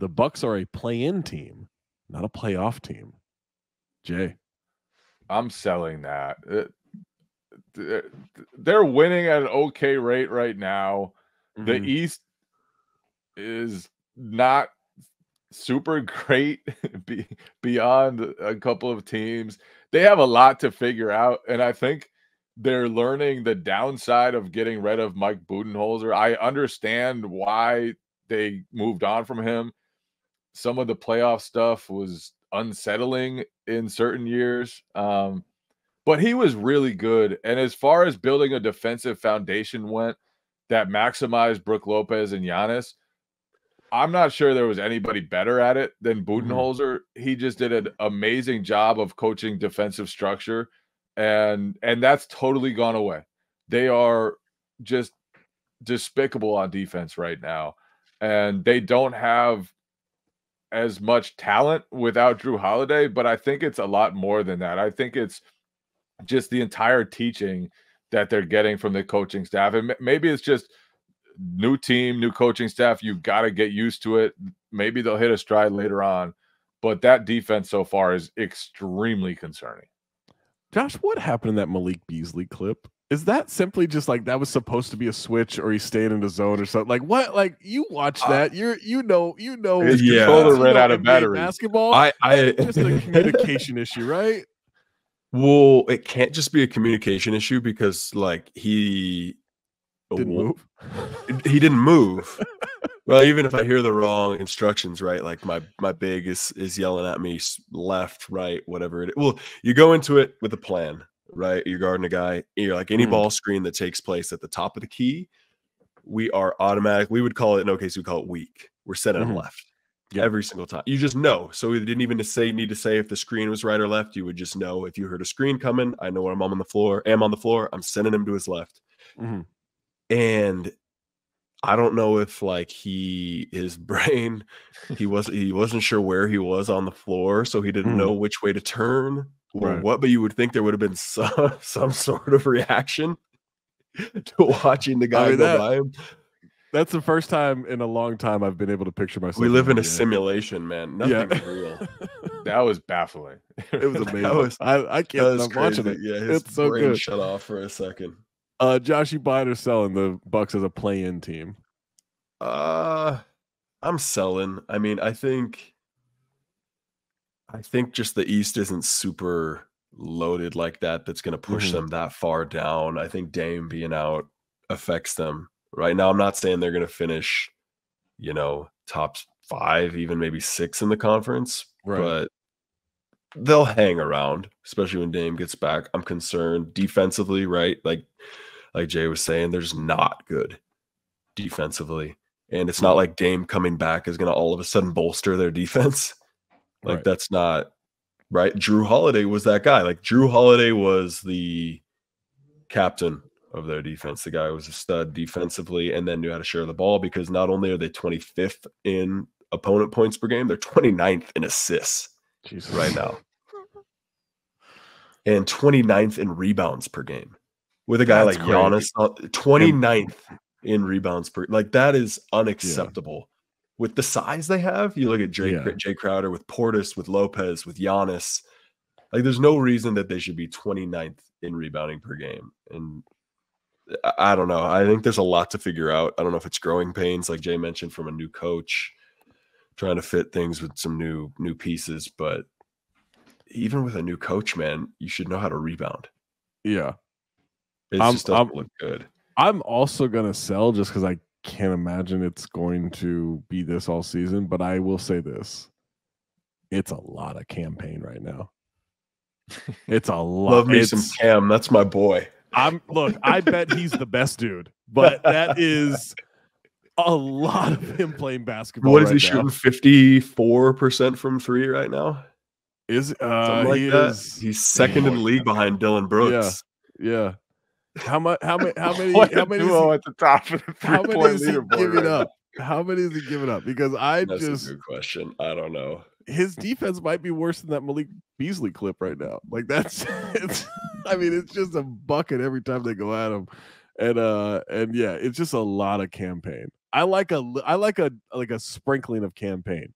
The Bucks are a play-in team, not a playoff team. Jay. I'm selling that. They're winning at an okay rate right now. The East is not super great beyond a couple of teams. They have a lot to figure out, and I think they're learning the downside of getting rid of Mike Budenholzer. I understand why they moved on from him. Some of the playoff stuff was unsettling in certain years, but he was really good. And as far as building a defensive foundation went that maximized Brook Lopez and Giannis, I'm not sure there was anybody better at it than Budenholzer. He just did an amazing job of coaching defensive structure, and that's totally gone away. They are just despicable on defense right now, and they don't have as much talent without Drew Holiday, but I think it's a lot more than that. I think it's just the entire teaching that they're getting from the coaching staff, and maybe it's just new team, new coaching staff. You got to get used to it. Maybe they'll hit a stride later on, but that defense so far is extremely concerning. Josh, what happened in that Malik Beasley clip? Is that simply just like that was supposed to be a switch, or he stayed in the zone or something? Like what? Like you watch that, you know, his controller ran out of battery. Basketball, just a communication issue, right? Well, it can't just be a communication issue because like he didn't move. He didn't move. Well, even if I hear the wrong instructions, right? Like my big is yelling at me left, right, whatever it is. Well, you go into it with a plan, right? You're guarding a guy. You're like any ball screen that takes place at the top of the key, we are automatic. We would call it in OKC, we call it weak. We're setting him left every single time. You just know. So we didn't even need to say if the screen was right or left. You would just know if you heard a screen coming. I know where I'm on the floor. I'm sending him to his left. And I don't know if like his brain, he wasn't sure where he was on the floor, so he didn't know which way to turn or what. But you would think there would have been some sort of reaction to watching the guy go by him. That's the first time in a long time I've been able to picture myself. We live in a simulation, man. Nothing's real. That was baffling. It was amazing. I can't stop watching it. Yeah, it's so good. Shut off for a second. Josh, you buying or selling the Bucks as a play-in team? I'm selling. I mean, I think just the East isn't super loaded like that. That's going to push them that far down. I think Dame being out affects them right now. I'm not saying they're going to finish, top 5, even maybe 6 in the conference, but they'll hang around, especially when Dame gets back. I'm concerned defensively, right? Like Jay was saying, they're just not good defensively. And it's not like Dame coming back is going to all of a sudden bolster their defense. Like that's not right. Drew Holiday was that guy. Like Drew Holiday was the captain of their defense. The guy was a stud defensively and then knew how to share the ball, because not only are they 25th in opponent points per game, they're 29th in assists right now. And 29th in rebounds per game. With a guy like Giannis, 29th in rebounds per, like that is unacceptable. With the size they have, you look at Jay Crowder, with Portis, with Lopez, with Giannis, like there's no reason that they should be 29th in rebounding per game. And I don't know. I think there's a lot to figure out. I don't know if it's growing pains, like Jay mentioned, from a new coach, trying to fit things with some new pieces. But even with a new coach, man, you should know how to rebound. Yeah. It just doesn't look good. I'm also going to sell just because I can't imagine it's going to be this all season. But I will say this. It's a lot of campaign right now. It's a lot. Love me some Cam. That's my boy. I bet he's the best dude. But that is a lot of him playing basketball. What is he shooting? 54% from 3 right now? Is He's second in the league behind Dylan Brooks. Yeah. How many at the top of the 3-point leaderboard? How many is he giving up? Because that's a good question. I don't know. His defense might be worse than that Malik Beasley clip right now. Like it's just a bucket every time they go at him. And it's just a lot of campaign. I like a sprinkling of campaign,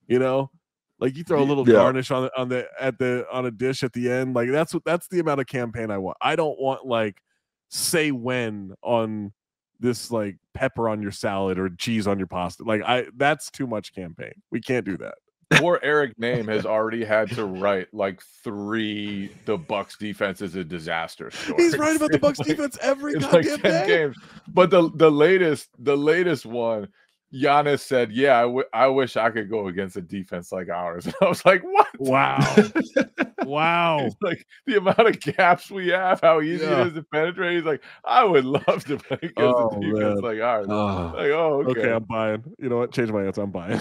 you know, like you throw a little garnish on a dish at the end. Like that's the amount of campaign I want. I don't want like say when on this like pepper on your salad or cheese on your pasta. Like that's too much campaign. We can't do that. Poor Eric Name has already had to write like 3 the Bucks defense is a disaster stories. He's writing about the Bucks defense every goddamn like 10 day. games. But the latest one, Giannis said, "Yeah, I wish I could go against a defense like ours." And I was like, "What? Wow, wow!" He's like, the amount of gaps we have, how easy it is to penetrate. He's like, "I would love to play against a defense like ours." Like, oh, okay. Okay, I'm buying. You know what? Change my answer. I'm buying.